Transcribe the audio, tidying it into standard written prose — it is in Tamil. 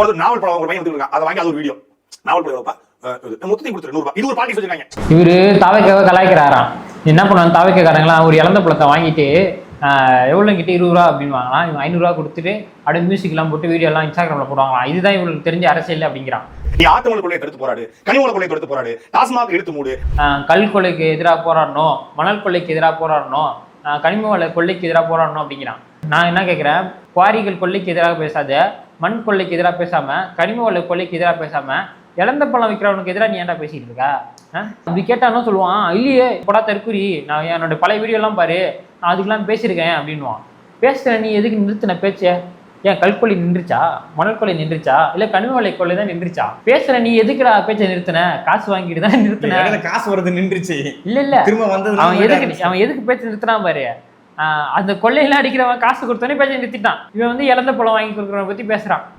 ஒரு நாவல் பழம் ஒரு பையன் வந்து அதை வாங்கி அது ஒரு வீடியோ நாவல் பழம் மொத்தத்தையும் கொடுத்துரு 100 ரூபாய். இது ஒரு பாலிடிக்ஸ் வச்சிருக்காங்க. இவரு தாவைக்காக கலாய்க்கிறாராம். என்ன பண்ணுவாங்க தாவைக்காரங்களாம் ஒரு இழந்த பழத்தை வாங்கிட்டு எவ்வளோ கிட்ட 20 ரூபா அப்படின்னு வாங்கலாம். இவங்க 500 ரூபா கொடுத்துட்டு அப்படியே மியூசிக்லாம் போட்டு வீடியோ எல்லாம் இன்ஸ்டாகிராம்ல போடுவாங்களாம். இதுதான் இவங்களுக்கு தெரிஞ்ச அரசியல் அப்படிங்கிறான். நீ ஆத்தமலை கொள்ளையை தடுத்து போராடு, கனிமலை கொள்ளையை தடுத்து போராடு, டாஸ்மாக் எடுத்து மூடு. கல் கொள்ளைக்கு எதிராக போராடணும், மணல் கொள்ளைக்கு எதிராக போராடணும், கனிம வள கொள்ளைக்கு எதிராக போராடணும் அப்படிங்கிறான். நான் என்ன கேட்குறேன், குவாரிகள் கொள்ளைக்கு எதிராக பேசாத, மண் கொள்ளைக்கு எதிராக பேசாம, கனிம வள கொள்ளைக்கு எதிராக பேசாம, இழந்த பழம் விற்கிறவனுக்கு எதிராக நீ ஏன்டா பேசிட்டு இருக்கா? அப்படி கேட்டாலும் சொல்லுவான், இல்லையே போடா தற்குறி, நான் என்னோட பழைய வீடியோலாம் பாரு, நான் அதுக்கெல்லாம் பேசியிருக்கேன் அப்படின்வான். பேசுகிற நீ எதுக்கு நிறுத்தின பேச்சை? ஏன் கல்கொள்ளை நின்றுச்சா, மணல் கொள்ளை நின்றுச்சா, இல்ல கனிம வளை கொள்ளை தான் நின்றுச்சா? பேசுற நீ எதுக்குடா பேச்சை நிறுத்தின? காசு வாங்கிட்டு தான் நிறுத்தின. காசு வருது நின்றுச்சு. இல்ல திரும்ப வந்து அவன் எதுக்கு பேச்சு நிறுத்தினா பாரு. அந்த கொள்ளையெல்லாம் அடிக்கிறவன் காசு கொடுத்தோன்னே பேச்சை நிறுத்திட்டான். இவன் வந்து இழந்த பழம் வாங்கி கொடுக்குறவனை பத்தி பேசுறான்.